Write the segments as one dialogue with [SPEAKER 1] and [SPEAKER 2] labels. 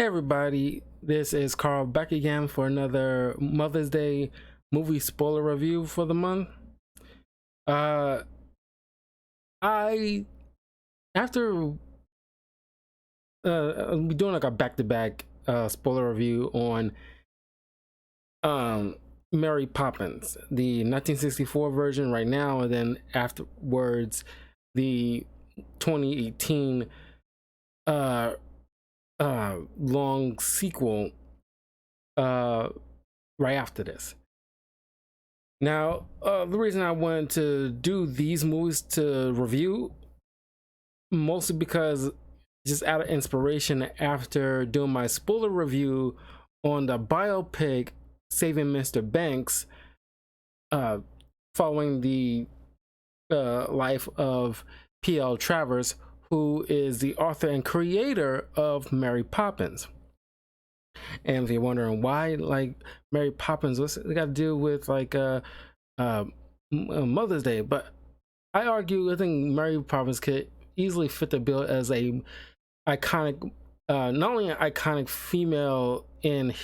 [SPEAKER 1] Hey everybody, this is Carl back again for another Mother's Day movie spoiler review for the month. Uh I after I'll be doing like a back-to-back spoiler review on um Mary Poppins, the 1964 version right now, and then afterwards the 2018 uh long sequel right after this. Now, the reason I wanted to do these movies to review, mostly because just out of inspiration after doing my spoiler review on the biopic Saving Mr. Banks, uh, following the life of P.L. Travers, who is the author and creator of Mary Poppins. And if you're wondering why, like, Mary Poppins, what's it got to do with like Mother's Day? But I think Mary Poppins could easily fit the bill as a iconic, not only an iconic female in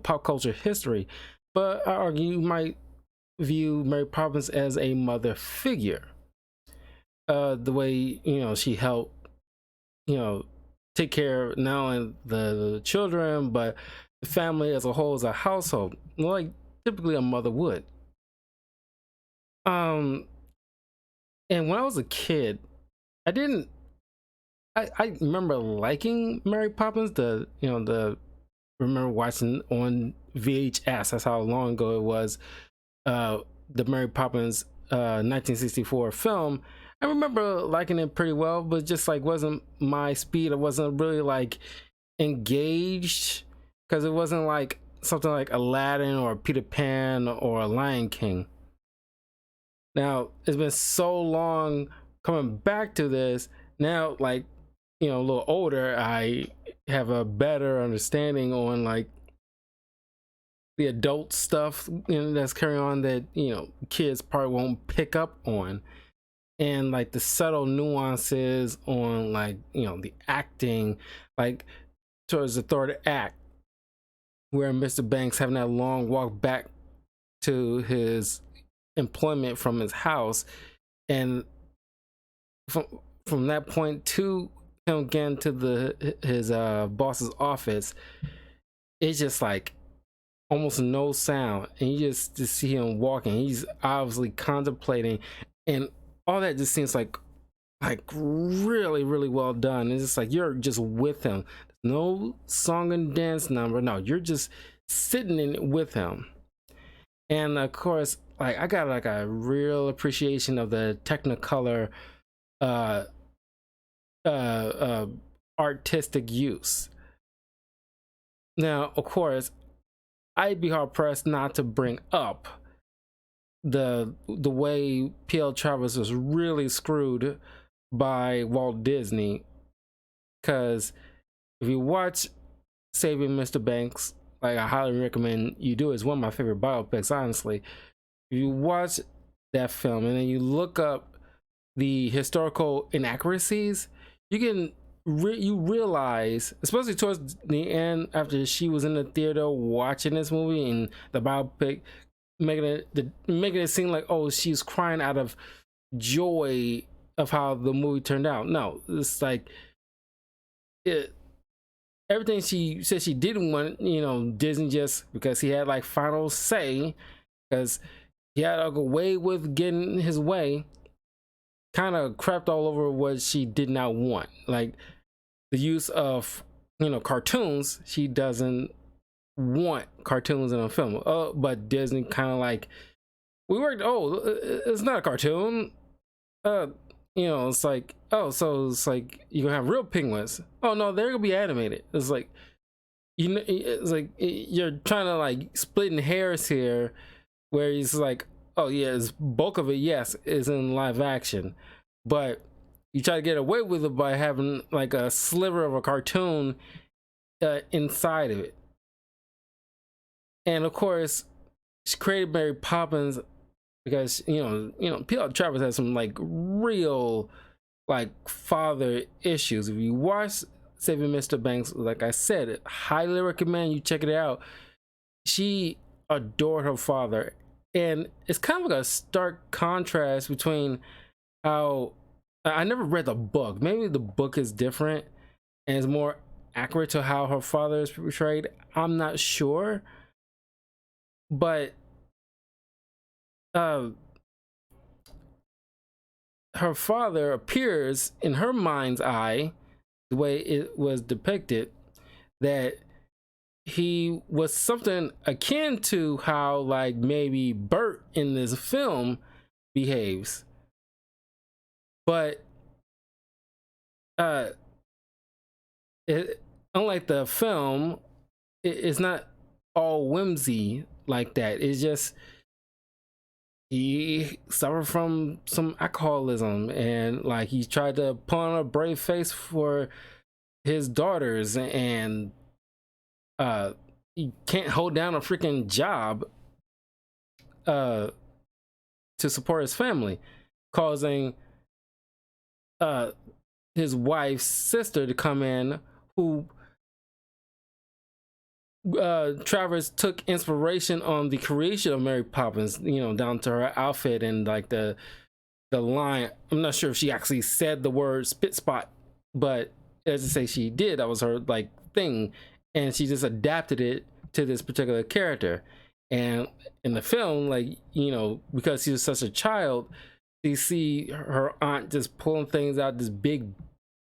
[SPEAKER 1] pop culture history, but I argue you might view Mary Poppins as a mother figure. The way she helped take care of not only the children but the family as a whole, as a household, like typically a mother would. And when I was a kid, I didn't I remember liking Mary Poppins. Remember watching on VHS. That's how long ago it was. The Mary Poppins 1964 film. I remember liking it pretty well, but just like wasn't my speed. I wasn't really like engaged because it wasn't like something like Aladdin or Peter Pan or a Lion King. Now it's been so long coming back to this. Now, like, a little older, I have a better understanding on like the adult stuff that's carrying on that kids probably won't pick up on, and like the subtle nuances on like the acting, like towards the third act where Mr. Banks having that long walk back to his employment from his house, and from that point to him getting to his boss's office, it's just like almost no sound, and you just see him walking. He's obviously contemplating, and all that just seems like really, really well done. It's just like you're just with him. No song and dance number. No, you're just sitting in it with him. And of course, like, I got like a real appreciation of the Technicolor artistic use. Now, of course, I'd be hard pressed not to bring up the way P.L. Travers was really screwed by Walt Disney. Because if you watch Saving Mr. Banks, like, I highly recommend you do. It's one of my favorite biopics, honestly. If you watch that film and then you look up the historical inaccuracies, you realize, especially towards the end, after she was in the theater watching this movie and the biopic making it seem like, oh, she's crying out of joy of how the movie turned out. No, it's like everything she said she didn't want, Disney, just because he had like final say, because he had to go way with getting his way, kind of crapped all over what she did not want. Like the use of cartoons. She doesn't want cartoons in a film. But Disney kind of like, we worked, it's not a cartoon. It's like, oh, so it's like you're gonna have real penguins. Oh no, they're gonna be animated. It's like, it's like you're trying to like splitting hairs here, where he's like, oh yeah, it's bulk of it, yes, is in live action, but you try to get away with it by having like a sliver of a cartoon inside of it. And of course, she created Mary Poppins because P.L. Travers has some like real like father issues. If you watch Saving Mr. Banks, like I said, highly recommend you check it out. She adored her father, and it's kind of like a stark contrast between how I never read the book. Maybe the book is different and is more accurate to how her father is portrayed. I'm not sure, but uh, her father appears in her mind's eye, the way it was depicted, that he was something akin to how like maybe Bert in this film behaves, but uh unlike the film, it's not all whimsy like that. It's just he suffered from some alcoholism, and like he tried to put on a brave face for his daughters, and he can't hold down a freaking job uh to support his family, causing his wife's sister to come in, who Travers took inspiration on the creation of Mary Poppins, you know, down to her outfit and like the line. I'm not sure if she actually said the word spit spot, but as I say, she did. That was her like thing, and she just adapted it to this particular character. And in the film, like, you know, because she was such a child, you see her aunt just pulling things out this big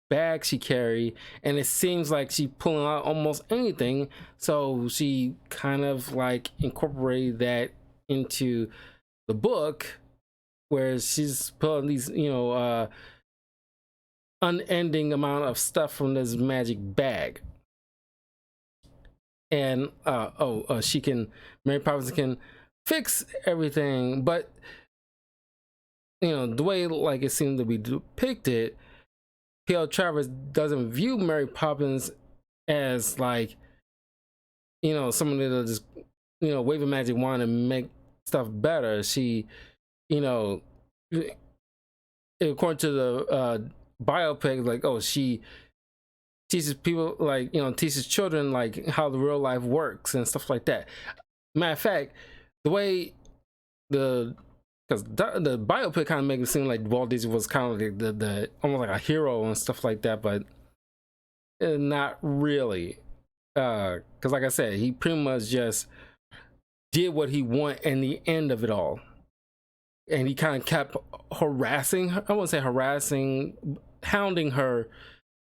[SPEAKER 1] bag she carried, and it seems like she pulling out almost anything. So she kind of like incorporated that into the book, where she's pulling these, you know, unending amount of stuff from this magic bag. And she can, Mary Poppins can fix everything, but you know, the way like it seemed to be depicted, P.L. Travers doesn't view Mary Poppins as like, you know, someone that'll just, you know, wave a magic wand and make stuff better. She, you know, according to the biopic, like, oh, she teaches people, like, you know, teaches children like how the real life works and stuff like that. Matter of fact, the way because the biopic kind of makes it seem like Walt Disney was kind of like the almost like a hero and stuff like that, but not really. Because like I said, he pretty much just did what he wanted in the end of it all, and he kind of kept harassing her. I won't say harassing, hounding her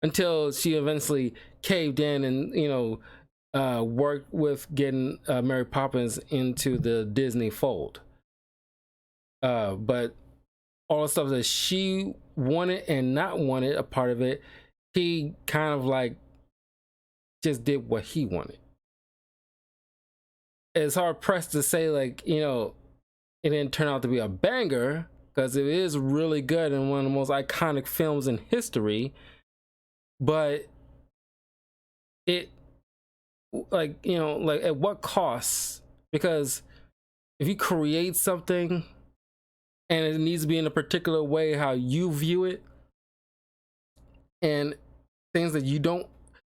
[SPEAKER 1] until she eventually caved in and, you know, worked with getting Mary Poppins into the Disney fold. But all the stuff that she wanted and not wanted a part of it, he kind of like just did what he wanted. It's hard pressed to say, like, you know, it didn't turn out to be a banger, because it is really good and one of the most iconic films in history, but it, like, you know, like at what cost? Because if you create something and it needs to be in a particular way how you view it, and things that you don't,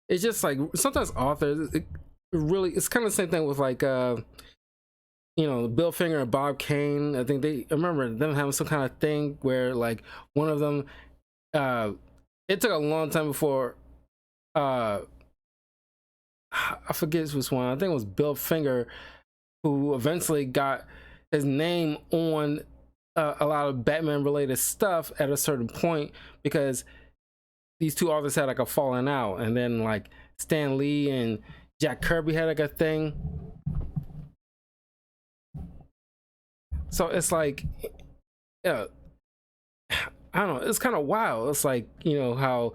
[SPEAKER 1] it's just like sometimes authors, it really, it's kind of the same thing with like you know, Bill Finger and Bob Kane. I think I remember them having some kind of thing where like one of them, it took a long time before I forget which one, I think it was Bill Finger, who eventually got his name on a lot of Batman related stuff at a certain point, because these two authors had like a falling out, and then like Stan Lee and Jack Kirby had like a thing. So it's like, yeah, I don't know, it's kind of wild. It's like, you know, how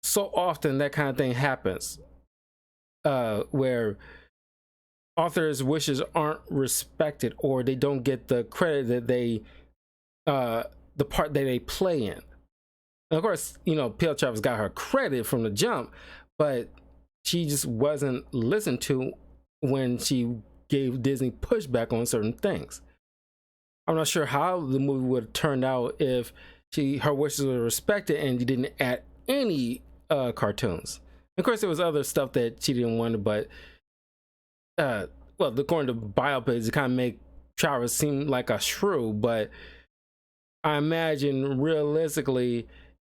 [SPEAKER 1] so often that kind of thing happens, where authors' wishes aren't respected, or they don't get the credit that they, the part that they play in. And of course, you know, P.L. Travers got her credit from the jump, but she just wasn't listened to when she gave Disney pushback on certain things. I'm not sure how the movie would have turned out if her wishes were respected and you didn't add any cartoons. Of course, there was other stuff that she didn't want, but well, according to biopics, it kind of make Travis seem like a shrew. But I imagine realistically,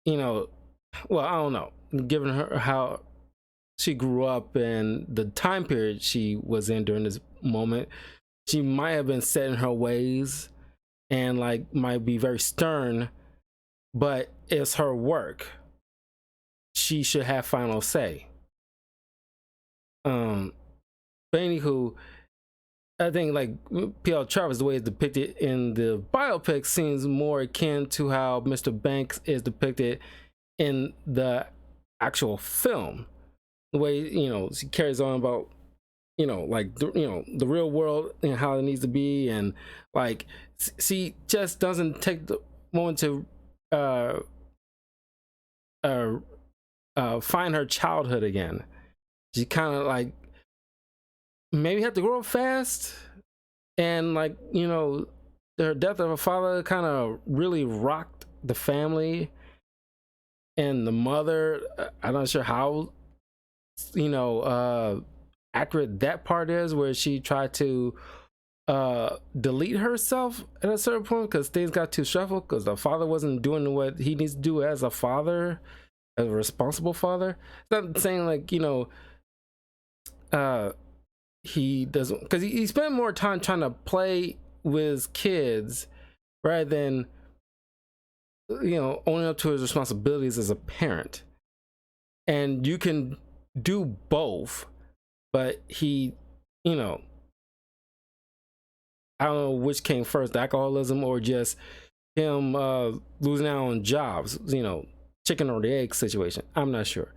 [SPEAKER 1] you know, well, I don't know, given her how she grew up and the time period she was in during this moment, she might have been set in her ways and like might be very stern, but it's her work. She should have final say. Um, but anywho, I think like P.L. Travis, the way it's depicted in the biopic, seems more akin to how Mr. Banks is depicted in the actual film. The way she carries on about like the real world and how it needs to be, and like she just doesn't take the moment to uh, uh, find her childhood again. She kind of like maybe had to grow up fast, and like her death of her father kind of really rocked the family, and the mother, I'm not sure how accurate that part is, where she tried to delete herself at a certain point because things got too stressful because the father wasn't doing what he needs to do as a father, as a responsible father. It's not saying like he doesn't, because he spent more time trying to play with his kids rather than owning up to his responsibilities as a parent. And you can do both, but he I don't know which came first, the alcoholism or just him losing out on jobs, chicken or the egg situation. I'm not sure.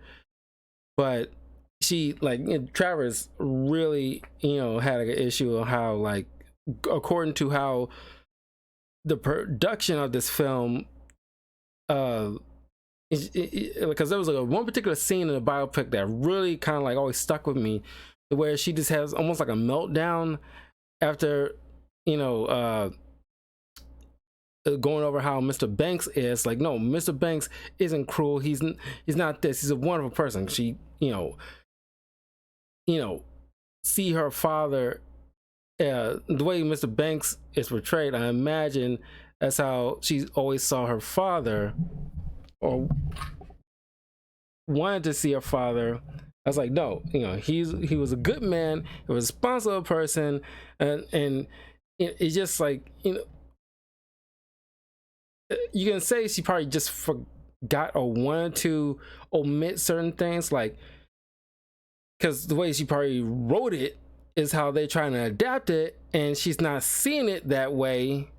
[SPEAKER 1] But she Travis really had an issue of how, like, according to how the production of this film because there was like one particular scene in the biopic that really kind of like always stuck with me, where she just has almost like a meltdown after going over how Mr. Banks is. Like, no, Mr. Banks isn't cruel, he's not this, he's a wonderful person. She see her father, the way Mr. Banks is portrayed, I imagine that's how she always saw her father, or wanted to see her father. I was like, no, he was a good man, a responsible person, and it's just like you can say she probably just forgot or wanted to omit certain things, like, because the way she probably wrote it is how they're trying to adapt it, and she's not seeing it that way.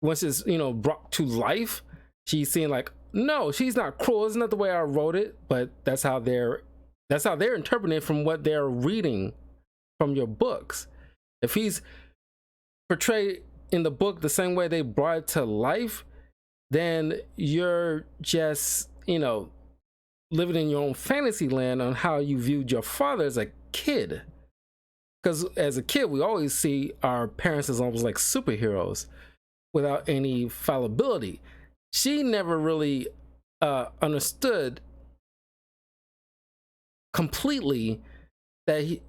[SPEAKER 1] Once it's brought to life, she's seeing like, no, she's not cruel, it's not the way I wrote it. But that's how they're interpreting it from what they're reading from your books. If he's portrayed in the book the same way they brought it to life, then you're just living in your own fantasy land on how you viewed your father as a kid. Because as a kid, we always see our parents as almost like superheroes without any fallibility. She never really understood completely that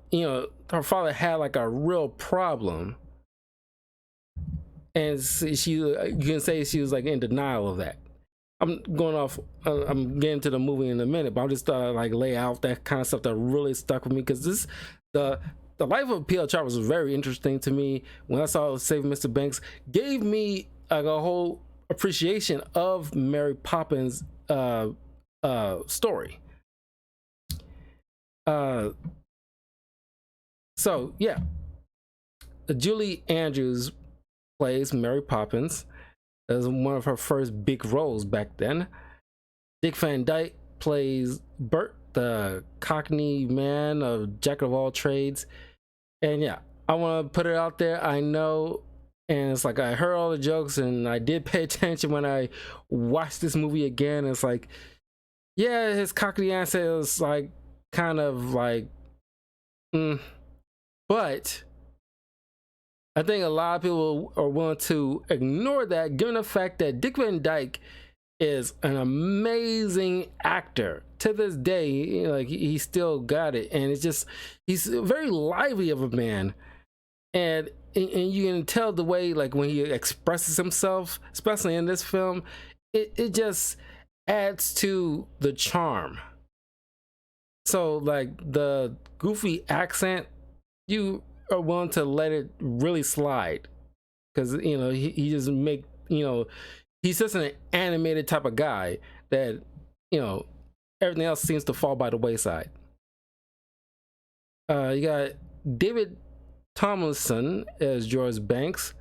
[SPEAKER 1] her father had like a real problem, and you can say she was like in denial of that. I'm going off. I'm getting to the movie in a minute, but I'm just like lay out that kind of stuff that really stuck with me, because the life of P.L. Travis was very interesting to me. When I saw Save Mr. Banks, gave me like a whole appreciation of Mary Poppins story. So yeah, Julie Andrews plays Mary Poppins. That was one of her first big roles back then. Dick Van Dyke plays Bert, the Cockney man of jack of all trades. And yeah, I want to put it out there, I know, and it's like I heard all the jokes and I did pay attention when I watched this movie again. It's like, yeah, his Cockney accent is like kind of like but I think a lot of people are willing to ignore that, given the fact that Dick Van Dyke is an amazing actor to this day. Like he still got it, and it's just he's very lively of a man, and you can tell the way like when he expresses himself, especially in this film, it just adds to the charm. So like the goofy accent, you are willing to let it really slide because he just make he's just an animated type of guy that you know everything else seems to fall by the wayside. You got David Tomlinson as George Banks,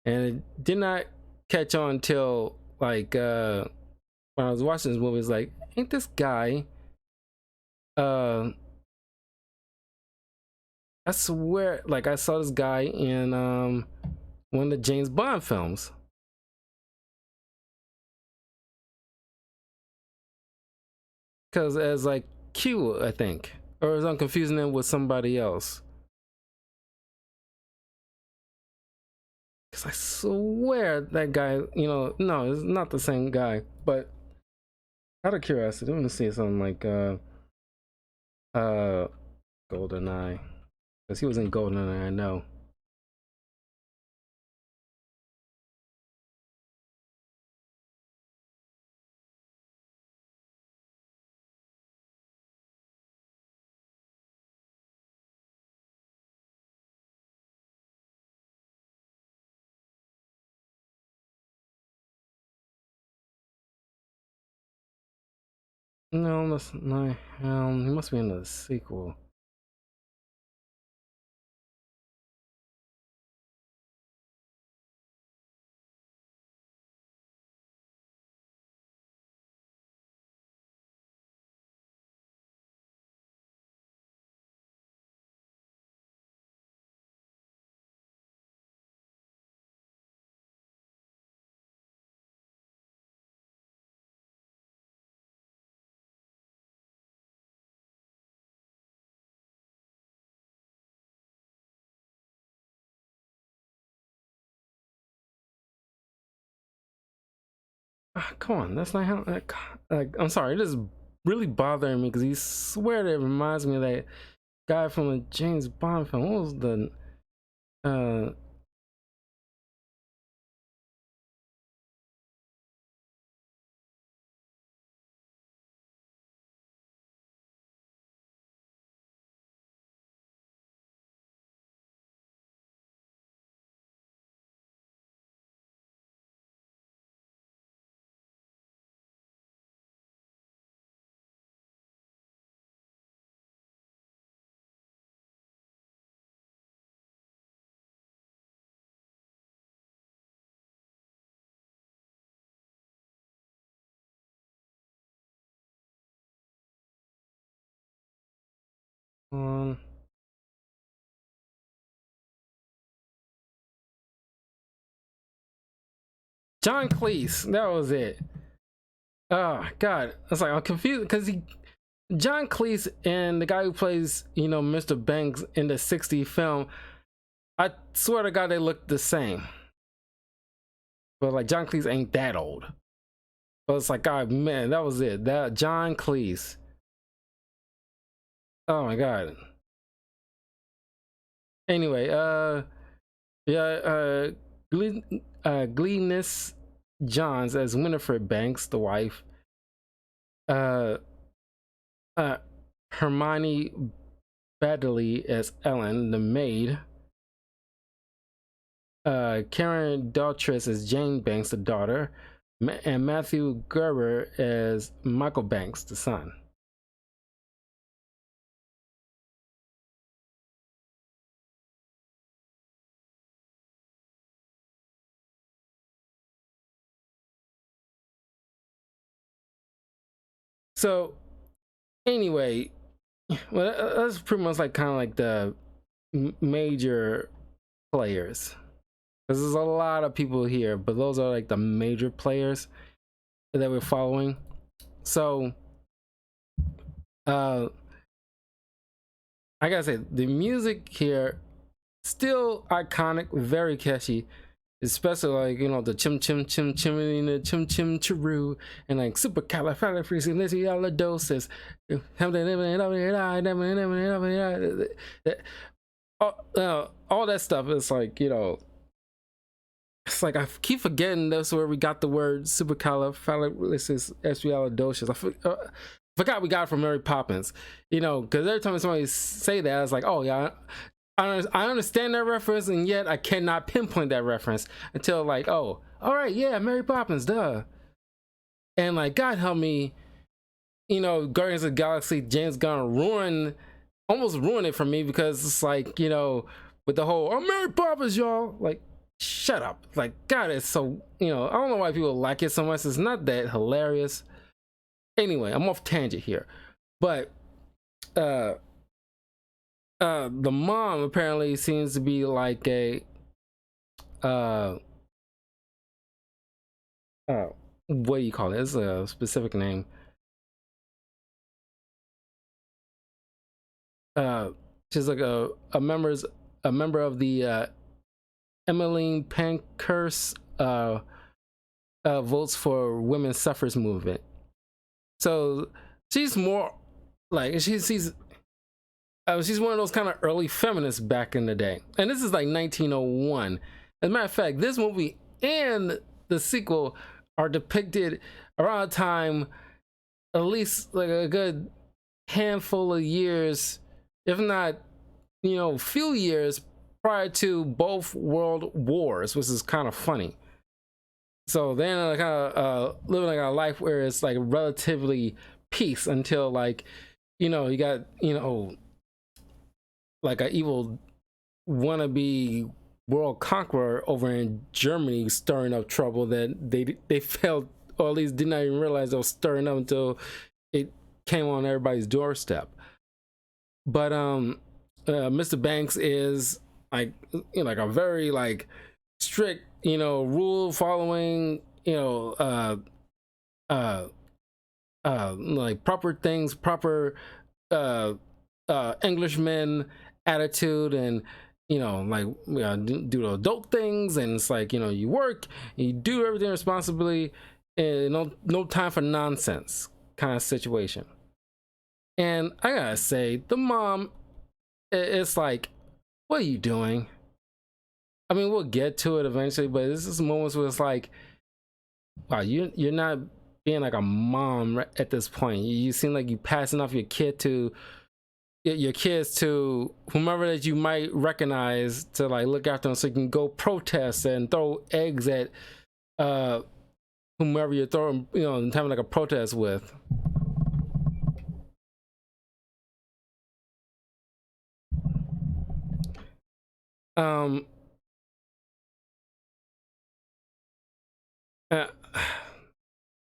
[SPEAKER 1] and it did not catch on until like when I was watching this movie. It's like, ain't this guy? Uh, I swear, like I saw this guy in one of the James Bond films. Because as like Q, I think, or is I'm confusing him with somebody else? Because I swear that guy, no, it's not the same guy. But out of curiosity, I'm gonna see something like uh GoldenEye, because he was in GoldenEye, I know. No, that's not. He must be in the sequel. Ah, come on, that's not how. Like, I'm sorry, it is really bothering me because he swear that it reminds me of that guy from a James Bond film. What was the uh? Um, John Cleese. That was it. Oh God, I was like, I'm confused because John Cleese and the guy who plays Mr. Banks in the '60 film. I swear to God, they look the same. But like John Cleese ain't that old. But it's like, God, man, that was it. That John Cleese. Oh my God. Anyway, yeah, Glenis Johns as Winifred Banks, the wife. Uh, uh, Hermione Baddeley as Ellen, the maid. Karen Daughtris as Jane Banks, the daughter, and Matthew Gerber as Michael Banks, the son. So anyway, well, that's pretty much like kind of like the major players. Because there's a lot of people here, but those are like the major players that we're following. So, uh, I gotta say, the music here still iconic, very catchy. especially like the chim chim chim chimney, the chim chim chiroo, and like supercalifragilisticexpialidocious. All that stuff is like it's like I keep forgetting that's where we got the word supercalifragilisticexpialidocious. Forgot we got it from Mary Poppins, because every time somebody say that, it's like, oh yeah, I understand that reference, and yet I cannot pinpoint that reference until like, oh, all right, yeah, Mary Poppins, duh. And like, God help me, Guardians of the Galaxy, James Gunn almost ruined it for me, because it's like, with the whole, oh, Mary Poppins, y'all, like, shut up. Like, God, it's so, I don't know why people like it so much. It's not that hilarious. Anyway, I'm off tangent here, but the mom apparently seems to be like a what do you call it? It's a specific name. She's like a member of the Emmeline Pankhurst votes for women's suffrage movement. So she's more like she's one of those kind of early feminists back in the day, and this is like 1901. As a matter of fact, this movie and the sequel are depicted around a time, at least like a good handful of years, if not few years prior to both world wars, which is kind of funny. So then kind of living like a life where it's like relatively peace until like you got like an evil wannabe world conqueror over in Germany stirring up trouble that they failed, or at least did not even realize they was stirring up until it came on everybody's doorstep. But Mr. Banks is like like a very like strict rule following like proper things, proper Englishman attitude, and like do the adult things, and it's like you work, you do everything responsibly, and no time for nonsense kind of situation. And I gotta say, the mom, it's like, what are you doing? I mean, we'll get to it eventually, but this is moments where it's like, wow, you're not being like a mom at this point. You seem like you passing off your kids to whomever that you might recognize to like look after them, so you can go protest and throw eggs at whomever you're throwing, and having like a protest with.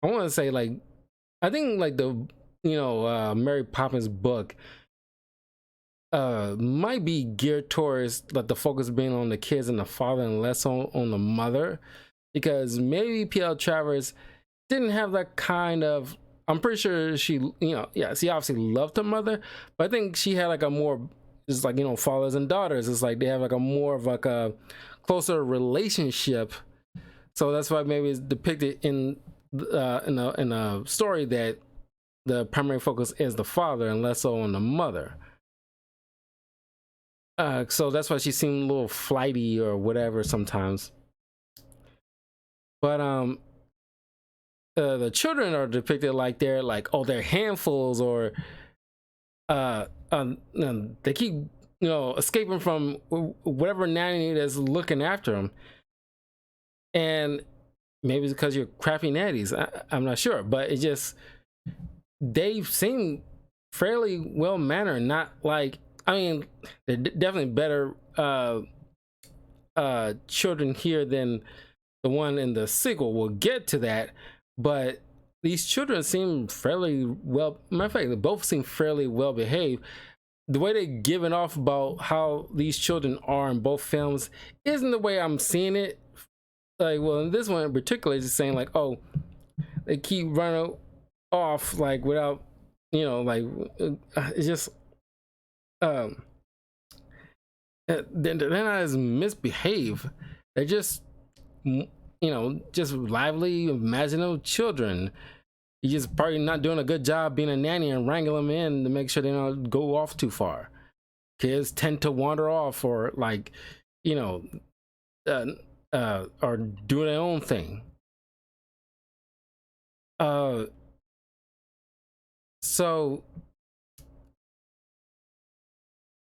[SPEAKER 1] I want to say like, I think like the Mary Poppins book might be geared towards like the focus being on the kids and the father, and less on the mother, because maybe P.L. Travers didn't have that kind of, I'm pretty sure she she obviously loved her mother, but I think she had like a more, just like fathers and daughters, it's like they have like a more of like a closer relationship. So that's why maybe it's depicted in a story that the primary focus is the father and less so on the mother. So that's why she seemed a little flighty or whatever sometimes. But the children are depicted like they're like, oh, they're handfuls, or they keep escaping from whatever nanny that's looking after them. And maybe it's because you're crappy nannies. I'm not sure, but it just, they seem fairly well mannered. Not like, I mean, they're definitely better children here than the one in the sequel. We'll get to that, but these children seem fairly well. Matter of fact, they both seem fairly well behaved. The way they're giving off about how these children are in both films isn't the way I'm seeing it. Like, well, in this one in particular, it's just saying like, oh, they keep running off like without, like it's just they're not as misbehave. They're just just lively, imaginative children. You're just probably not doing a good job being a nanny and wrangling them in to make sure they don't go off too far. Kids tend to wander off or like, you know, or do their own thing. So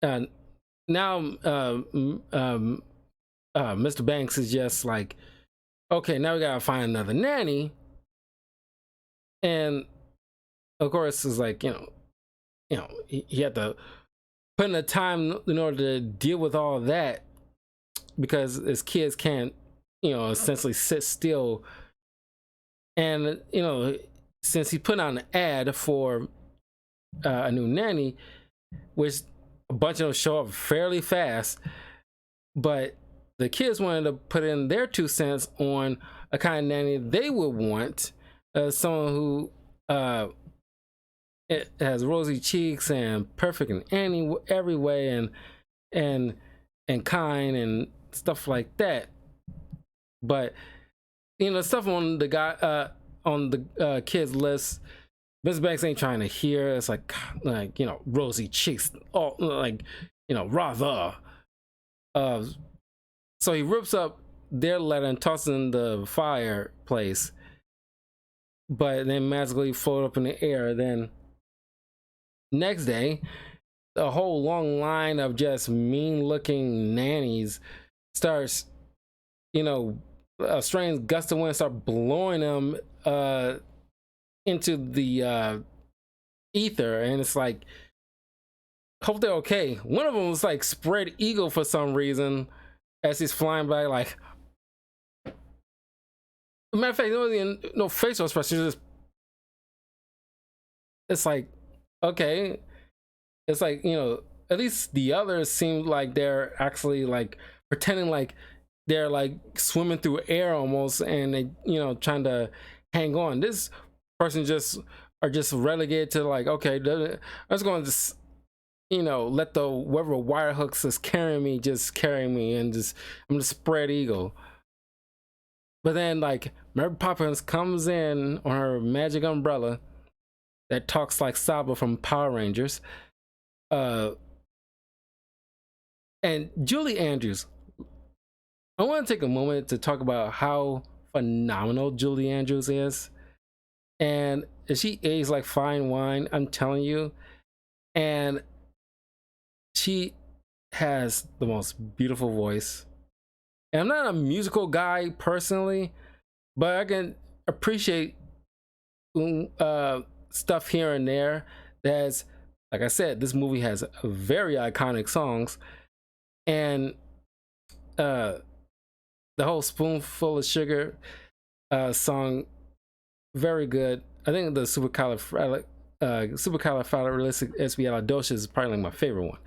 [SPEAKER 1] uh, now Mr. Banks is just like, okay, now we gotta find another nanny, and of course it's like he had to put in the time in order to deal with all that because his kids can't essentially sit still, and since he put on an ad for a new nanny, which a bunch of them show up fairly fast, but the kids wanted to put in their 2 cents on a kind of nanny they would want, someone who it has rosy cheeks and perfect in every way and kind and stuff like that. But stuff on the kids list, Mr. Banks ain't trying to hear. It's like rosy cheeks, all like rather. So he rips up their letter and tosses it in the fireplace, but then magically float up in the air. Then next day, a whole long line of just mean-looking nannies starts, a strange gust of wind start blowing them into the ether, and it's like, hope they're okay. One of them was like spread eagle for some reason as he's flying by. Like, matter of fact, there wasn't no facial expression. Just, it's like, okay, it's like at least the others seem like they're actually like pretending like they're like swimming through air almost, and they trying to hang on. This person just are just relegated to like, okay, I'm just going to let the whatever wire hooks is carrying me just carry me, and I'm just spread eagle. But then like Mary Poppins comes in on her magic umbrella that talks like Saba from Power Rangers, and Julie Andrews. I want to take a moment to talk about how phenomenal Julie Andrews is, and she aged like fine wine, I'm telling you. And she has the most beautiful voice. And I'm not a musical guy personally, but I can appreciate stuff here and there. That's, like I said, this movie has very iconic songs, and the whole Spoonful of Sugar song, very good. I think the supercalifragilisticexpialidocious is probably like my favorite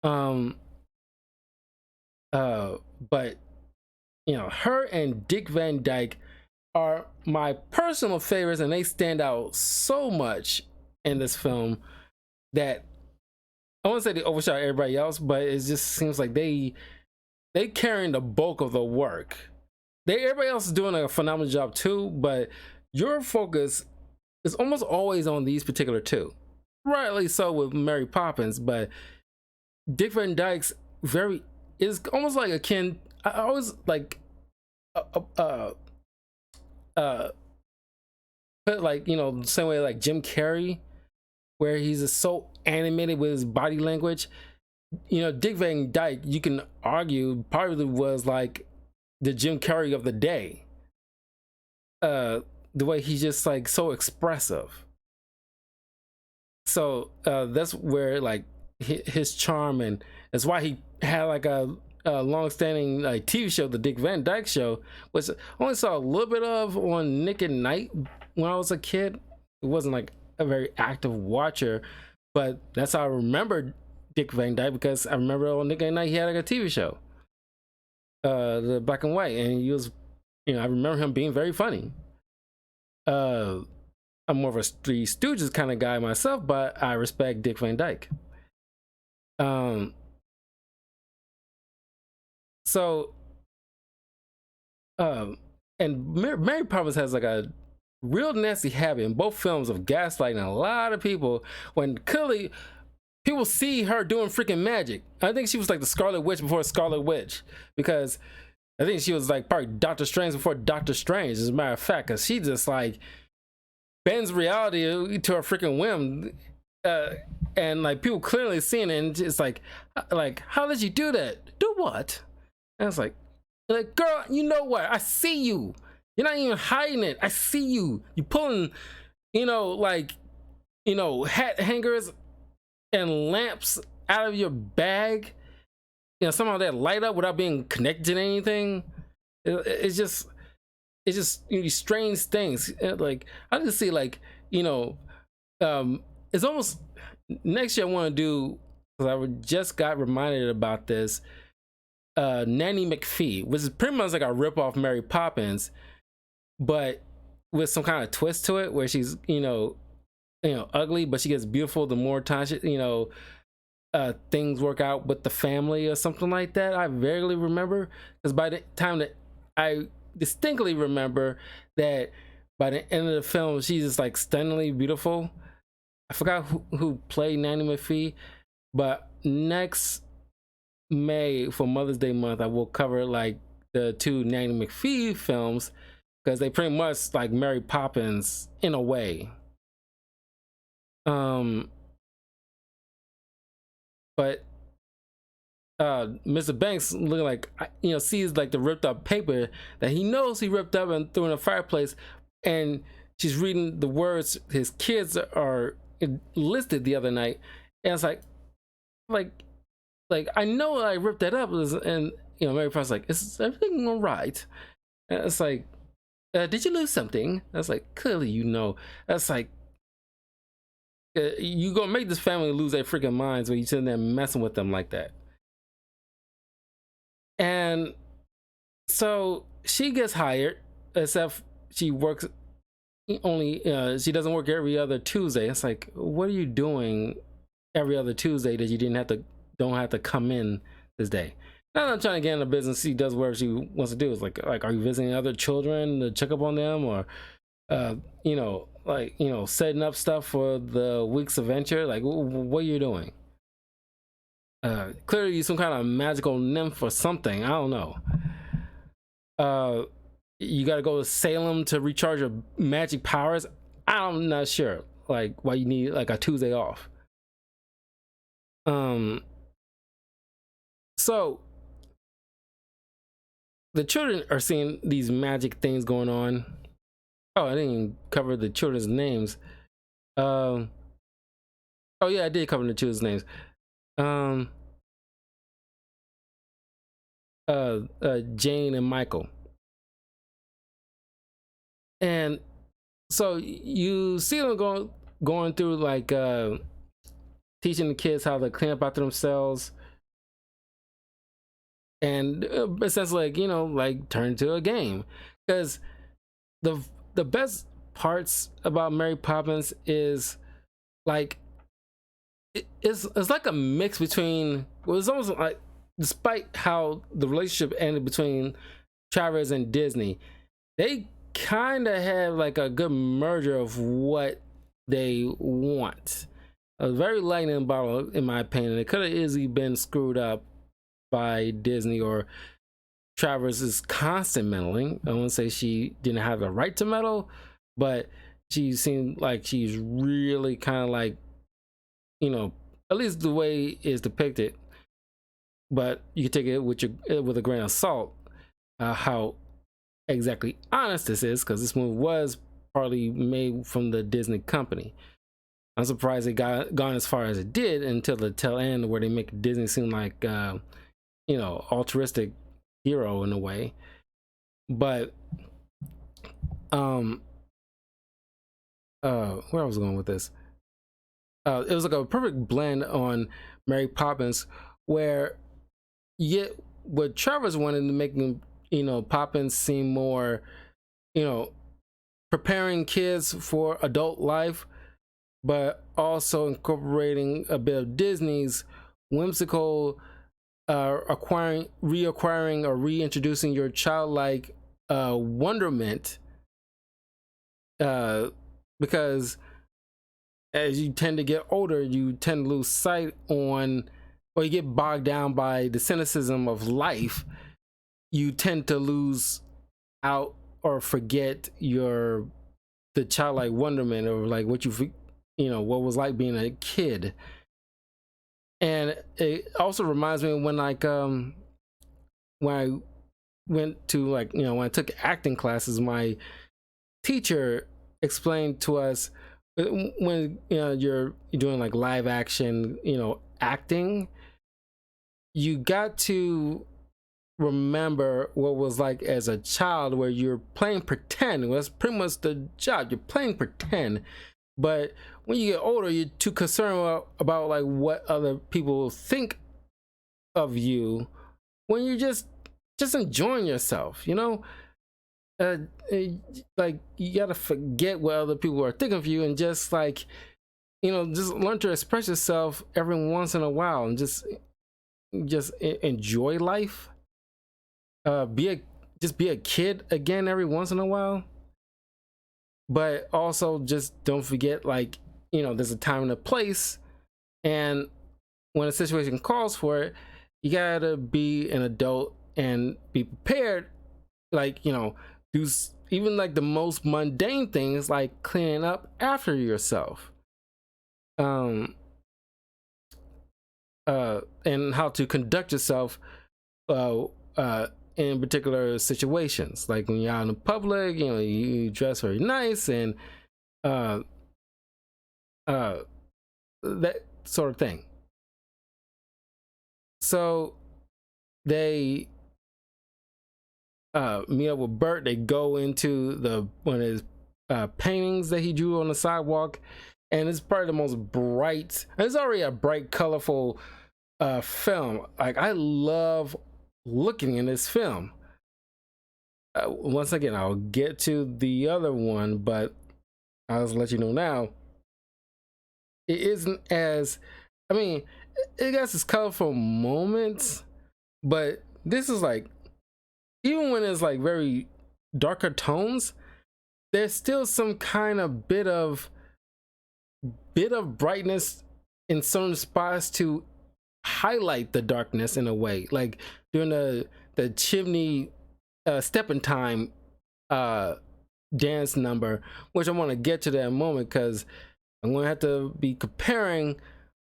[SPEAKER 1] one. But her and Dick Van Dyke are my personal favorites, and they stand out so much in this film that I won't say they overshot everybody else, but it just seems like they carrying the bulk of the work. Everybody else is doing a phenomenal job too, but your focus is almost always on these particular two. Rightly so with Mary Poppins, but Dick Van Dyke's is almost like akin. I always like put like the same way like Jim Carrey, where he's just so animated with his body language. Dick Van Dyke, you can argue, probably was like the Jim Carrey of the day. The way he's just like so expressive. So that's where like his charm, and that's why he had like a long-standing like TV show, the Dick Van Dyke Show, which I only saw a little bit of on Nick at Night when I was a kid. It wasn't like a very active watcher, but that's how I remember Dick Van Dyke, because I remember on Nick at Night he had like a TV show, the black and white, and he was, I remember him being very funny. I'm more of a Three Stooges kind of guy myself, but I respect Dick Van Dyke. So Um, and Mary Poppins has like a real nasty habit in both films of gaslighting a lot of people when clearly people see her doing freaking magic. I think she was like the Scarlet Witch before Scarlet Witch, because I think she was like probably Doctor Strange before Doctor Strange, as a matter of fact, because she just like bends reality to her freaking whim. Uh, and like people clearly seeing it, and it's like, how did you do that? Do what? And it's like, girl, you know what? I see you. You're not even hiding it. I see you. You pulling, like, hat hangers and lamps out of your bag. Somehow that light up without being connected to anything. It's just these strange things. Like I just see like, it's almost next year I want to do, because I just got reminded about this. Nanny McPhee, which is pretty much like a rip off Mary Poppins, but with some kind of twist to it, where she's ugly, but she gets beautiful the more time things work out with the family or something like that. I vaguely remember, because by the time that I distinctly remember that by the end of the film, she's just like stunningly beautiful. I forgot who played Nanny McPhee, but next May for Mother's Day month, I will cover like the two Nanny McPhee films, because they pretty much like Mary Poppins in a way. But Mr. Banks looking like, sees like the ripped up paper that he knows he ripped up and threw in the fireplace, and she's reading the words his kids are listed the other night, and it's like I know I ripped that up, and Mary Poppins like, is everything all right? And it's like, did you lose something? That's like, clearly That's like, you gonna make this family lose their freaking minds when you sitting there messing with them like that. And so she gets hired, except she works only, she doesn't work every other Tuesday. It's like, what are you doing every other Tuesday that you don't have to come in this day? Now I'm trying to get in the business. She does whatever she wants to do. It's like, are you visiting other children to check up on them, or setting up stuff for the week's adventure? Like, what are you doing? Clearly some kind of magical nymph or something. I don't know. You got to go to Salem to recharge your magic powers. I'm not sure like why you need like a Tuesday off. So the children are seeing these magic things going on. Oh, I didn't even cover the children's names. Oh yeah, I did cover the children's names. Jane and Michael. And so you see them going through like teaching the kids how to clean up after themselves, and essentially like turn to a game, because the best parts about Mary Poppins is like it's like a mix between, well, it's almost like, despite how the relationship ended between Travers and Disney, they kind of have like a good merger of what they want. A very lightning bottle, in my opinion. It could have easily been screwed up by Disney or Travers' constant meddling. I won't say she didn't have the right to meddle, but she seemed like she's really kind of like, at least the way it's depicted. But you can take it with a grain of salt, how exactly honest this is, because this movie was partly made from the Disney company. I'm surprised it gone as far as it did until the tail end, where they make Disney seem like altruistic hero in a way. But where I was going with this, it was like a perfect blend on Mary Poppins, where yet what Travers wanted to make Poppins seem more preparing kids for adult life, but also incorporating a bit of Disney's whimsical reacquiring or reintroducing your childlike wonderment, uh, because as you tend to get older, you tend to lose sight on, or you get bogged down by the cynicism of life. You tend to lose out or forget the childlike wonderment of like what what was like being a kid. And it also reminds me of when I went to when I took acting classes, my teacher explained to us when you're doing like live action acting, you got to remember what was like as a child, where you're playing pretend. Well, that's pretty much the job, you're playing pretend. But when you get older, you're too concerned about like what other people think of you, when you're just enjoying yourself, uh, eh, like you gotta forget what other people are thinking of you, and just like just learn to express yourself every once in a while, and just enjoy life. Be a kid again every once in a while, but also just don't forget, like, there's a time and a place, and when a situation calls for it, you gotta be an adult and be prepared, like, do even like the most mundane things, like cleaning up after yourself, um and how to conduct yourself uh in particular situations, like when you're out in public, you dress very nice, and uh uh that sort of thing. So they meet up with Bert. They go into one of his paintings that he drew on the sidewalk, and it's probably the most bright. It's already a bright, colorful film. Like, I love looking in this film. Once again, I'll get to the other one, but I'll just let you know now. It isn't as, I mean, it got its colorful moments, but this is like, even when it's like very darker tones, there's still some kind of bit of brightness in some spots to highlight the darkness in a way, like during the chimney stepping time dance number, which I want to get to that moment, because I'm going to have to be comparing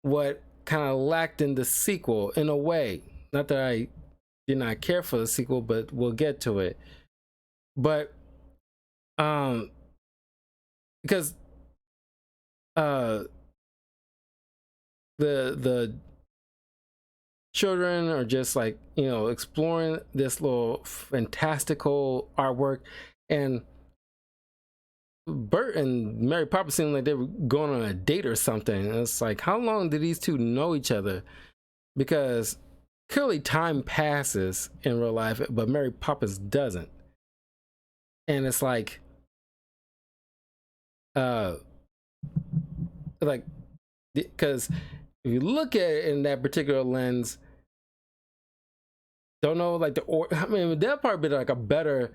[SPEAKER 1] what kind of lacked in the sequel in a way. Not that I did not care for the sequel, but we'll get to it. But because the children are just like exploring this little fantastical artwork, and Bert and Mary Poppins seemed like they were going on a date or something. And it's like, how long did these two know each other? Because clearly time passes in real life, but Mary Poppins doesn't. And it's like because if you look at it in that particular lens, don't know, like I mean, that part would be like a better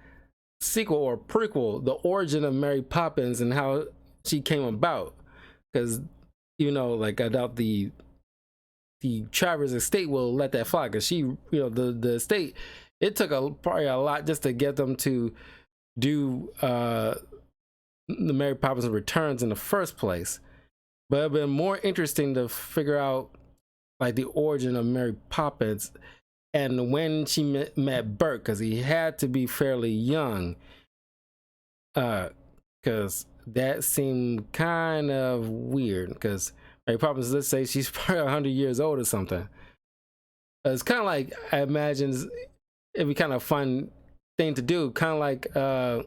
[SPEAKER 1] sequel or prequel, the origin of Mary Poppins and how she came about. Because like, I doubt the Travers estate will let that fly, because she, the estate, it took probably a lot just to get them to do the Mary Poppins Returns in the first place. But it'd been more interesting to figure out like the origin of Mary Poppins and when she met Bert, because he had to be fairly young, because that seemed kind of weird, because Mary Poppins, let's say she's probably 100 years old or something. It's kind of like, I imagine it'd be kind of fun thing to do, kind of like that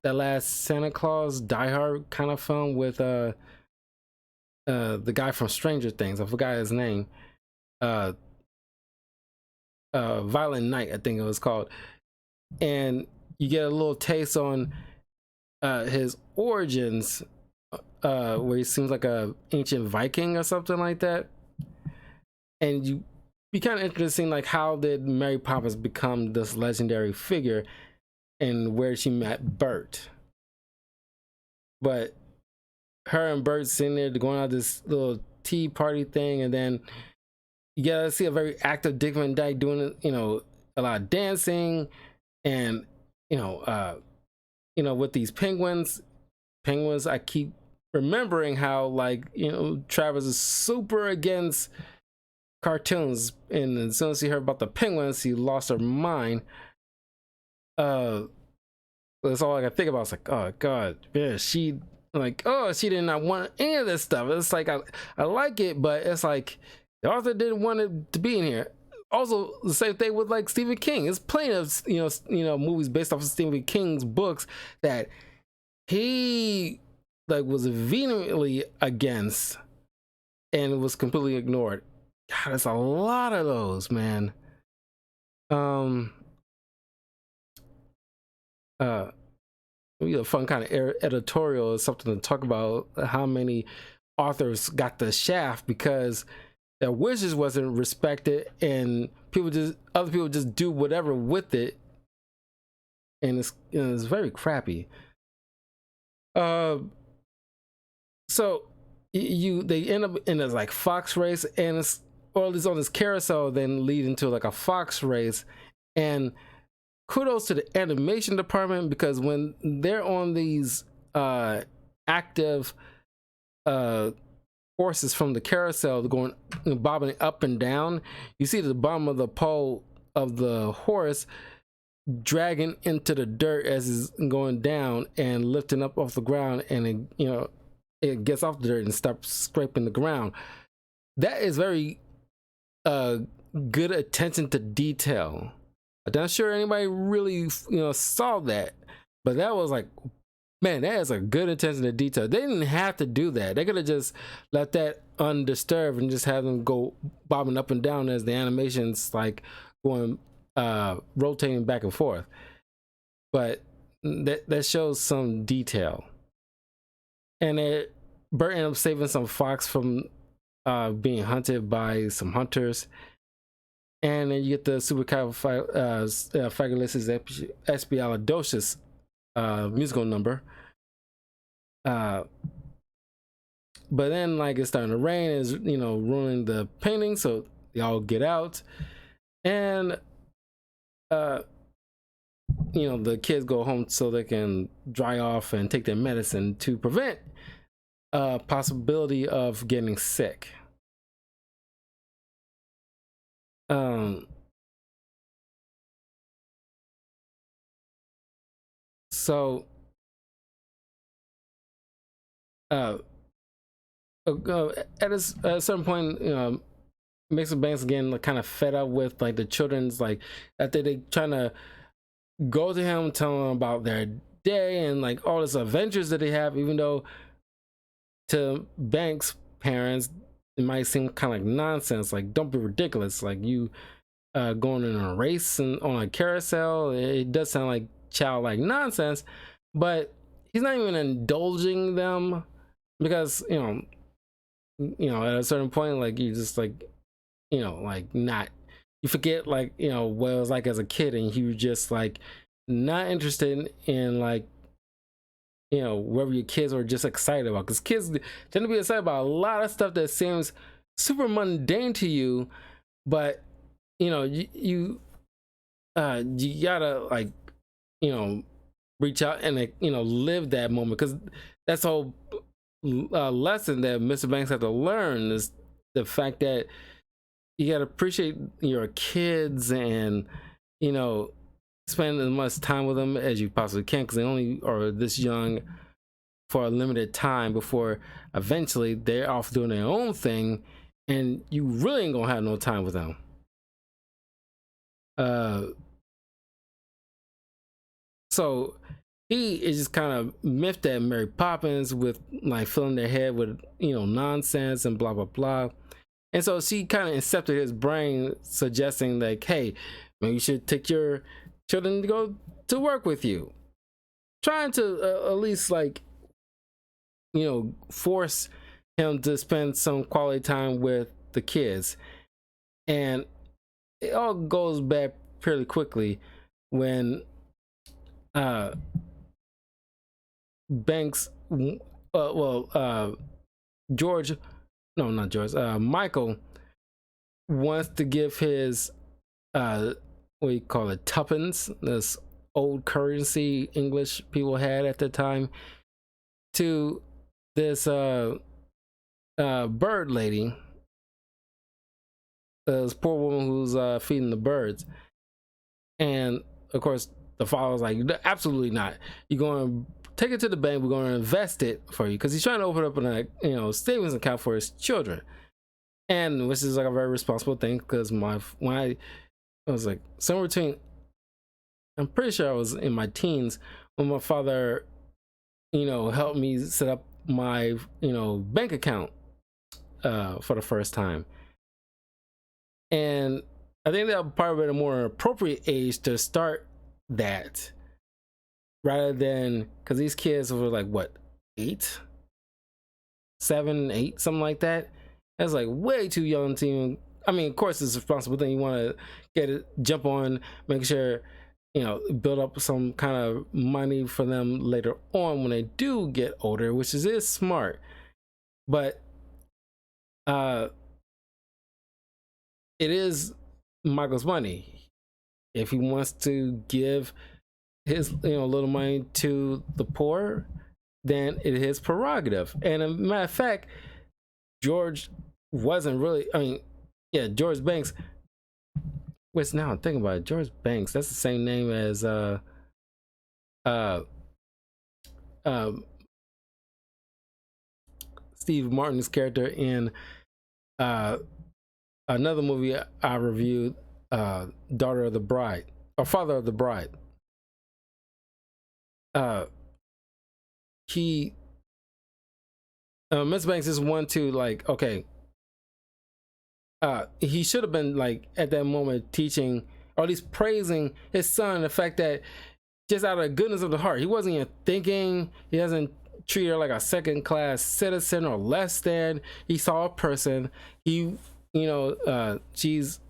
[SPEAKER 1] last Santa Claus Die Hard kind of film with the guy from Stranger Things. I forgot his name. Violent Night, I think it was called. And you get a little taste on his origins, where he seems like a ancient Viking or something like that. And you be kind of interesting, like, how did Mary Poppins become this legendary figure? and where she met Bert. But her and Bert sitting there going out this little tea party thing, and then you gotta see a very active Dick Van Dyke doing, a lot of dancing, and you know, uh, with these penguins. Penguins, I keep remembering how, like, Travis is super against cartoons, and as soon as she heard about the penguins, she lost her mind. Uh, that's all I can think about. It's like, oh god, yeah, she she did not want any of this stuff. It's like I like it, but it's like the author didn't want it to be in here. Also, the same thing with like Stephen King. There's plenty of movies based off of Stephen King's books that he like was vehemently against and was completely ignored. God, there's a lot of those, man. A fun kind of editorial is something to talk about, how many authors got the shaft because their wishes wasn't respected, and other people just do whatever with it, and it's very crappy. So they end up in this like fox race, and it's, or at least on this carousel, then lead into like a fox race. And kudos to the animation department, because when they're on these active horses from the carousel going bobbing up and down, you see the bottom of the pole of the horse dragging into the dirt as it's going down and lifting up off the ground, and it gets off the dirt and stops scraping the ground. That is very good attention to detail. I'm not sure anybody really saw that, but that was like, man, that is a good attention to detail. They didn't have to do that. They could have just let that undisturbed and just have them go bobbing up and down as the animations like going rotating back and forth. But that shows some detail. And Bert ended up saving some fox from being hunted by some hunters. And then you get the supercalifragilisticexpialidocious musical number. But then like it's starting to rain, is ruining the painting, so they all get out, and the kids go home so they can dry off and take their medicine to prevent possibility of getting sick. So at a certain point, Mr. Banks again like, kind of fed up with like the children's, like after they trying to go to him, tell him about their day and like all this adventures that they have, even though to Banks' parents it might seem kind of like nonsense. Like, don't be ridiculous. Like you going in a race and on a carousel, it does sound like childlike nonsense, but he's not even indulging them, because at a certain point, like you just like like not, you forget like what it was like as a kid, and you just like not interested in like whatever your kids are just excited about, because kids tend to be excited about a lot of stuff that seems super mundane to you, but you gotta like reach out and live that moment, because that's the whole lesson that Mr. Banks had to learn, is the fact that you gotta appreciate your kids and spend as much time with them as you possibly can, because they only are this young for a limited time before eventually they're off doing their own thing, and you really ain't gonna have no time with them. So he is just kind of miffed at Mary Poppins with like filling their head with nonsense and blah blah blah, and so she kind of incepted his brain, suggesting like, hey, maybe you should take your children to go to work with you, trying to at least like force him to spend some quality time with the kids. And it all goes back fairly quickly when uh Banks, George, no, not George, Michael wants to give his what do you call it, tuppence, this old currency English people had at the time, to this bird lady, this poor woman who's feeding the birds. And of course the father's like, absolutely not, you're going to take it to the bank, we're going to invest it for you, because he's trying to open up a savings account for his children, and which is like a very responsible thing, because when I was like somewhere between, I'm pretty sure I was in my teens when my father helped me set up my bank account for the first time. And I think that probably a more appropriate age to start that, rather than, because these kids were like what, 8, 7, 8, something like that. That's like way too young to even, I mean, of course it's a responsible thing, you want to get it, jump on, make sure build up some kind of money for them later on when they do get older, which is smart. But it is Michael's money. If he wants to give his little money to the poor, then it is his prerogative. And a matter of fact, George wasn't really, George Banks, which now I'm thinking about it, George Banks, that's the same name as Steve Martin's character in another movie I reviewed, Daughter of the Bride, or Father of the Bride. He Miss Banks is one to, like, okay, he should have been, like, at that moment teaching, or at least praising his son, the fact that just out of the goodness of the heart, he wasn't even thinking, he doesn't treat her like a second class citizen or less than. He saw a person, he she's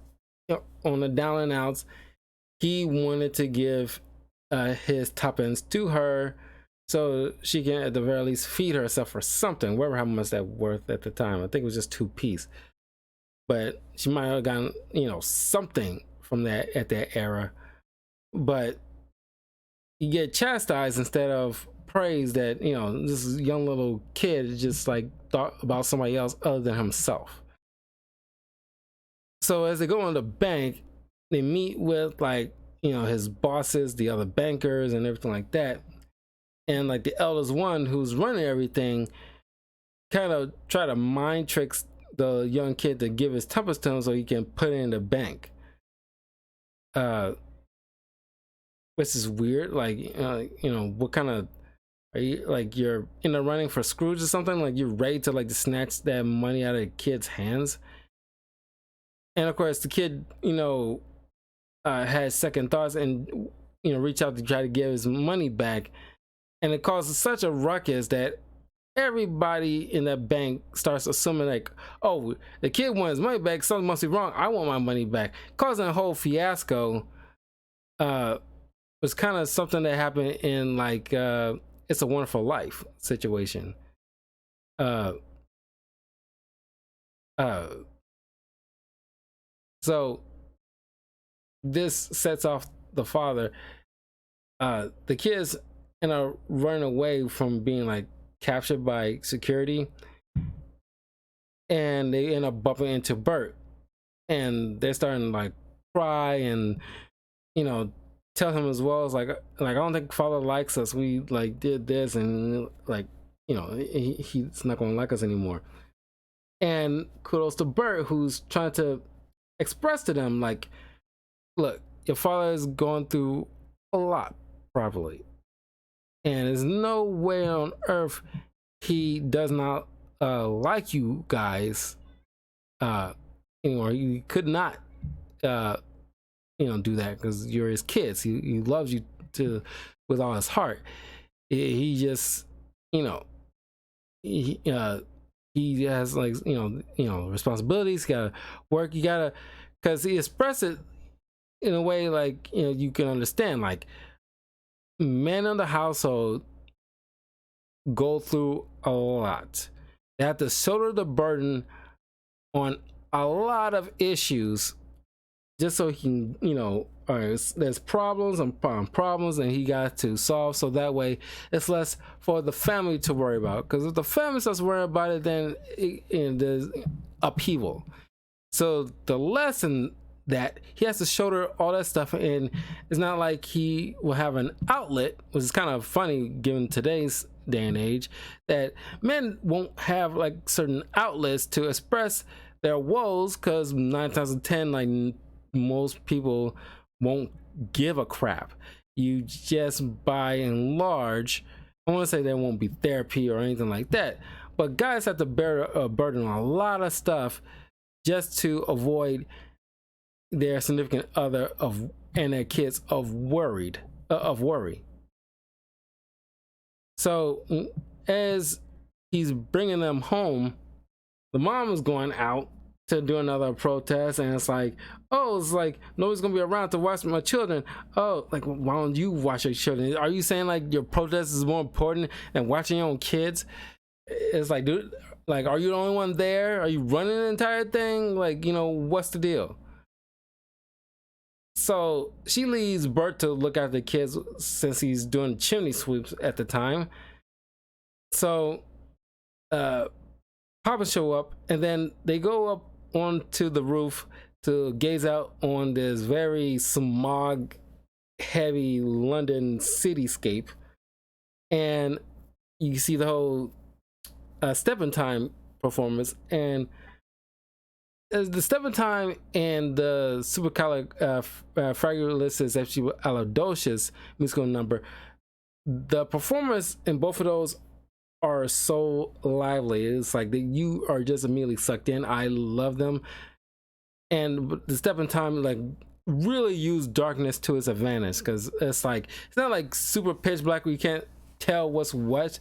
[SPEAKER 1] on the down and outs, he wanted to give his tuppence to her so she can at the very least feed herself or something, whatever, how much that worth at the time. I think it was just 2 piece, but she might have gotten something from that at that era. But you get chastised instead of praise, that this young little kid just like thought about somebody else other than himself. So as they go in the bank, they meet with, like, his bosses, the other bankers and everything like that, and like the eldest one who's running everything kind of try to mind tricks the young kid to give his tuppence to him so he can put it in the bank, which is weird. Like, what kind of, are you, like, you're in the running for Scrooge or something? Like, you're ready to, like, to snatch that money out of the kid's hands. And of course the kid has second thoughts and reach out to try to give his money back, and it causes such a ruckus that everybody in that bank starts assuming, like, oh, the kid wants his money back, something must be wrong, I want my money back, causing a whole fiasco. Was kind of something that happened in, like, It's a Wonderful Life situation. So this sets off the father. The kids end up running away from being, like, captured by security, and they end up bumping into Bert, and they're starting to, like, cry and tell him as well, as like I don't think father likes us, we, like, did this, and, like, he's not gonna like us anymore. And kudos to Bert, who's trying to express to them, like, look, your father is going through a lot, probably, and there's no way on earth he does not like you guys anymore. You could not do that, because you're his kids. He loves you with all his heart. He just he has, like, responsibilities, gotta work, you gotta, because he expressed it in a way, like, you can understand, like, men in the household go through a lot. They have to shoulder the burden on a lot of issues just so he can, there's problems and problems and he got to solve, so that way it's less for the family to worry about. Because if the family starts worrying about it, then there's upheaval. So the lesson that he has to shoulder all that stuff, and it's not like he will have an outlet, which is kind of funny given today's day and age, that men won't have like certain outlets to express their woes, because 9 times out of 10, like, most people won't give a crap. You just, by and large, I want to say there won't be therapy or anything like that, but guys have to bear a burden on a lot of stuff just to avoid their significant other and their kids of worry. So as he's bringing them home, the mom is going out to do another protest, and it's like, oh, it's like nobody's gonna be around to watch my children. Oh, like, why don't you watch your children? Are you saying like your protest is more important than watching your own kids? It's like, dude, like, are you the only one there? Are you running the entire thing? Like, what's the deal? So she leaves Bert to look after the kids since he's doing chimney sweeps at the time. So Papa show up, and then they go up onto the roof to gaze out on this very smog heavy London cityscape, and you see the whole Step in Time performance. And the Step in Time and the supercalifragilisticexpialidocious musical number, the performance in both of those are so lively. It's like you are just immediately sucked in. I love them. And the Step in Time, like, really use darkness to its advantage, because it's like, it's not like super pitch black where you can't tell what's what,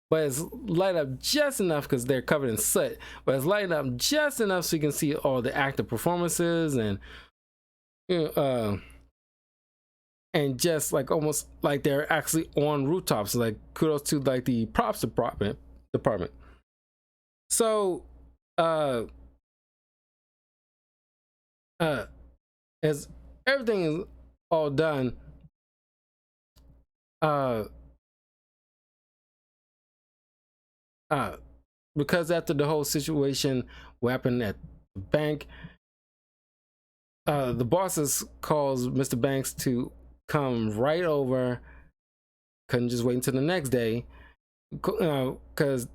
[SPEAKER 1] but it's light up just enough because they're covered in soot, but it's light up just enough so you can see all the active performances, and and just like almost like they're actually on rooftops. Like, kudos to like the props department. So as everything is all done, because after the whole situation happened at the bank, the bosses calls Mr. Banks to come right over. Couldn't just wait until the next day, because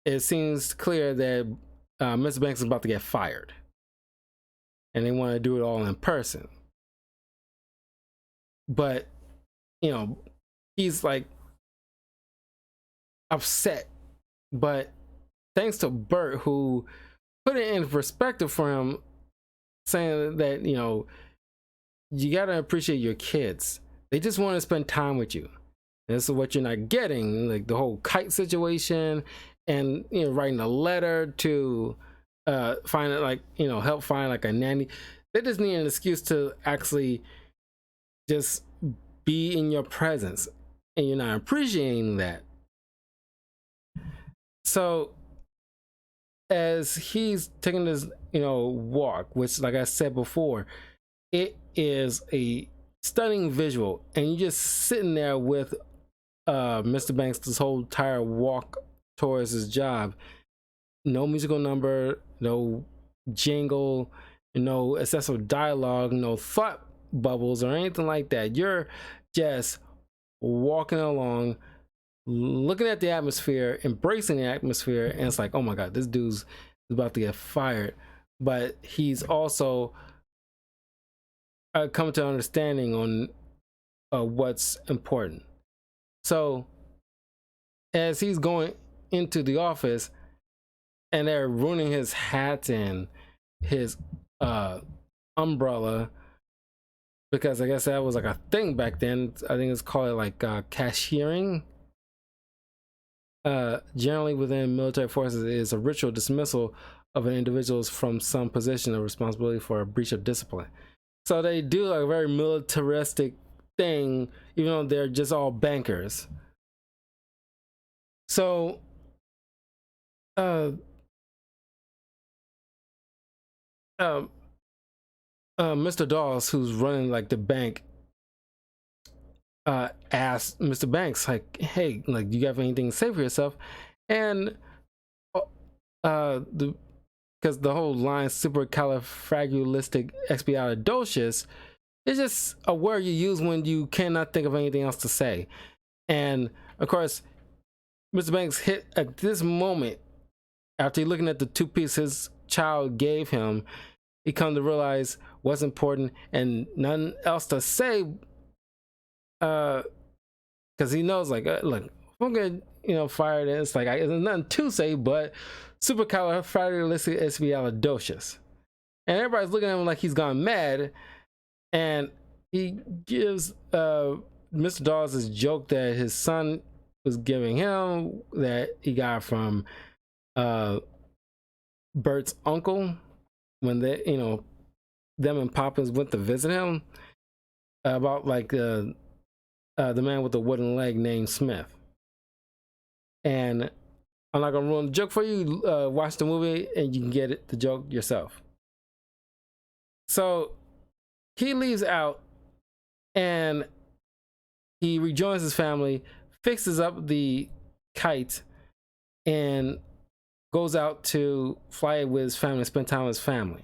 [SPEAKER 1] it seems clear that Mr. Banks is about to get fired, and they want to do it all in person. But he's like upset, but thanks to Bert, who put it in perspective for him, saying that you gotta appreciate your kids. They just want to spend time with you. And this is what you're not getting, like the whole kite situation, and writing a letter to find it, like help find like a nanny. They just need an excuse to actually just be in your presence, and you're not appreciating that. So as he's taking this walk, which, like I said before, it is a stunning visual, and you're just sitting there with Mr. Banks this whole entire walk towards his job. No musical number, no jingle, no excessive dialogue, no thought bubbles or anything like that. You're just walking along, looking at the atmosphere, embracing the atmosphere, and it's like, oh my god, this dude's about to get fired. But he's also come to understanding on what's important. So as he's going into the office, and they're ruining his hat and his umbrella, because I guess that was like a thing back then. I think it's called like cashiering. Generally within military forces, is a ritual dismissal of an individual from some position of responsibility for a breach of discipline. So they do a very militaristic thing, even though they're just all bankers. So, uh, uh, Mr. Dawes, who's running like the bank, asked Mr. Banks, like, "Hey, like, do you have anything to say for yourself?" And the because the whole line supercalifragilisticexpialidocious is just a word you use when you cannot think of anything else to say. And of course, Mr. Banks hit at this moment after looking at the two pieces his child gave him. He come to realize what's important and nothing else to say. Because he knows, like, look, I'm gonna, fire this. Like, there's nothing to say, but supercalifragilisticexpialidocious. And everybody's looking at him like he's gone mad. And he gives Mr. Dawes this joke that his son was giving him that he got from Bert's uncle when they, them and Poppins went to visit him, about like the man with the wooden leg named Smith. And I'm not gonna ruin the joke for you. Watch the movie and you can get the joke yourself. So he leaves out and he rejoins his family, fixes up the kite, and goes out to fly with his family, spend time with his family.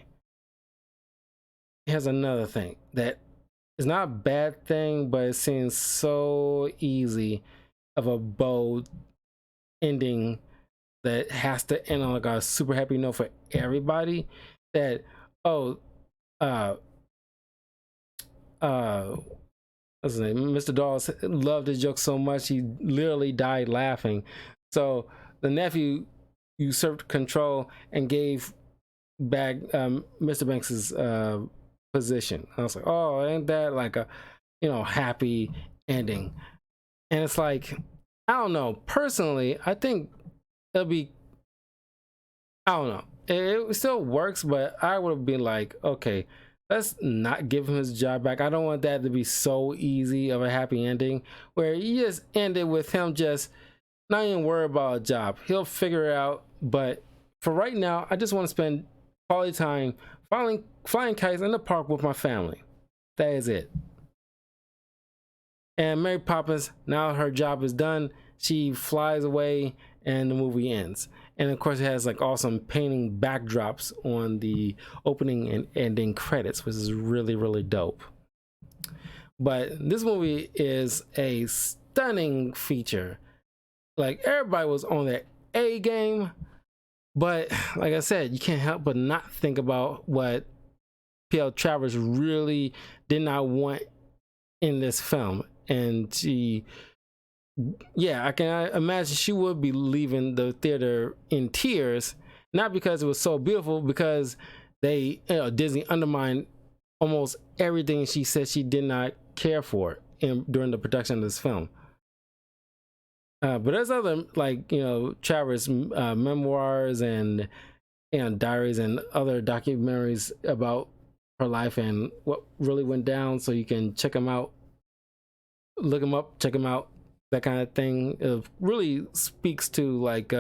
[SPEAKER 1] Here's another thing that is not a bad thing, but it seems so easy of a bow ending that has to end on like a super happy note for everybody. That what's his name? Mr. Dawes loved the joke so much he literally died laughing. So the nephew usurped control and gave back Mr. Banks's position. I was like, oh, ain't that like a happy ending? And it's like, I don't know. Personally, I think it'll be, I don't know. It still works, but I would have been like, okay, let's not give him his job back. I don't want that to be so easy of a happy ending where you just end it with him just not even worry about a job. He'll figure it out. But for right now, I just want to spend quality time flying kites in the park with my family. That is it. And Mary Poppins, now her job is done, she flies away and the movie ends. And of course it has like awesome painting backdrops on the opening and ending credits, which is really, really dope. But this movie is a stunning feature. Like, everybody was on their A game, but like I said, you can't help but not think about what P.L. Travers really did not want in this film. And I can imagine she would be leaving the theater in tears, not because it was so beautiful, because Disney undermined almost everything she said she did not care for during the production of this film. But there's other, like, Travers memoirs and diaries and other documentaries about her life and what really went down, so you can check them out, look them up, check them out, that kind of thing. It really speaks to like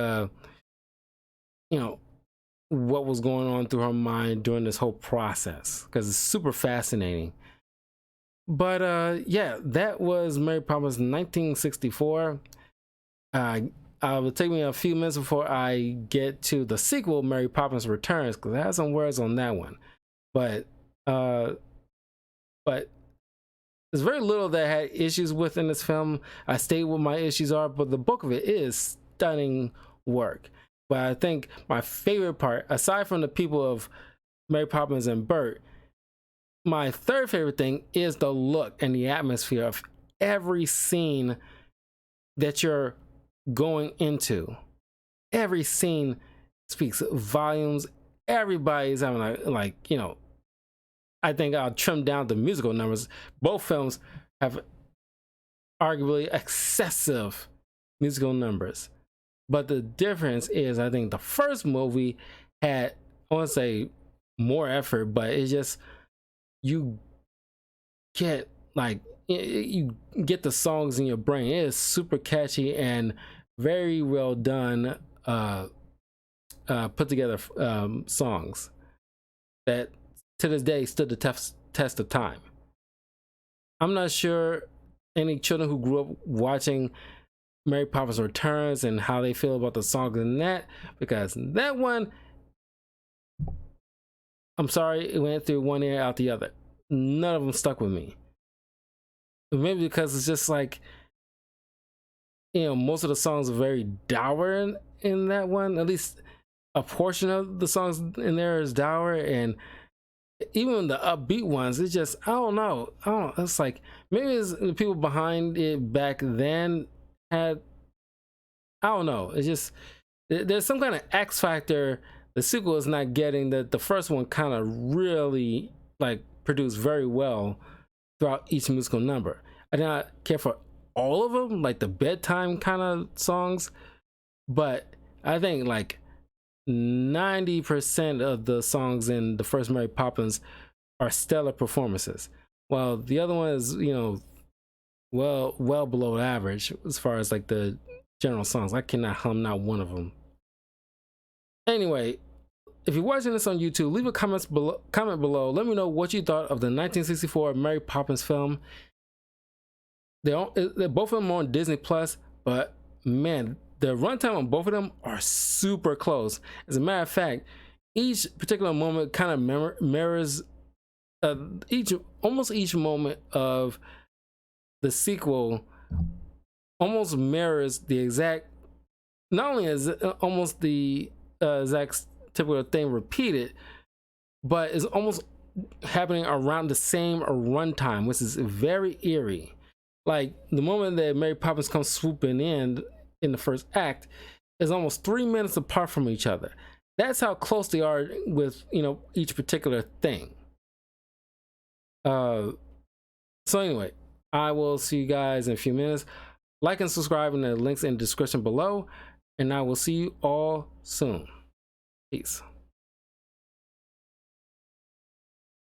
[SPEAKER 1] what was going on through her mind during this whole process, because it's super fascinating. But that was Mary Poppins 1964. It will take me a few minutes before I get to the sequel, Mary Poppins Returns, because I have some words on that one. But there's very little that I had issues with in this film. I state what my issues are, but the bulk of it is stunning work. But I think my favorite part, aside from the people of Mary Poppins and Bert, my third favorite thing is the look and the atmosphere of every scene that you're going into. Every scene speaks volumes. Everybody's having I think I'll trim down the musical numbers. Both films have arguably excessive musical numbers. But the difference is, I think the first movie had, I want to say, more effort, but it's just, you get like you get the songs in your brain. It is super catchy and very well done, put together songs that to this day stood the test of time. I'm not sure any children who grew up watching Mary Poppins Returns and how they feel about the songs in that, because that one, I'm sorry, it went through one ear out the other. None of them stuck with me. Maybe because it's just like, most of the songs are very dour in that one. At least a portion of the songs in there is dour, and even the upbeat ones, it's just, I don't know. It's like, maybe it's the people behind it back then had, I don't know. It's just, there's some kind of X factor the sequel is not getting that the first one kind of really like produced very well throughout each musical number. I did not care for all of them, like the bedtime kind of songs, but I think like 90% of the songs in the first Mary Poppins are stellar performances, while the other one is, well below average as far as like the general songs. I cannot hum not one of them. Anyway, if you're watching this on YouTube, leave a comment below. Let me know what you thought of the 1964 Mary Poppins film. They're both of them on Disney Plus, but man, the runtime on both of them are super close. As a matter of fact, each particular moment kind of mirrors almost each moment of the sequel almost mirrors the exact, not only is it almost the exact typical thing repeated, but it's almost happening around the same runtime, which is very eerie. Like the moment that Mary Poppins comes swooping in the first act is almost 3 minutes apart from each other. That's how close they are with each particular thing. So anyway, I will see you guys in a few minutes. Like and subscribe in the links in the description below, and I will see you all soon. Peace.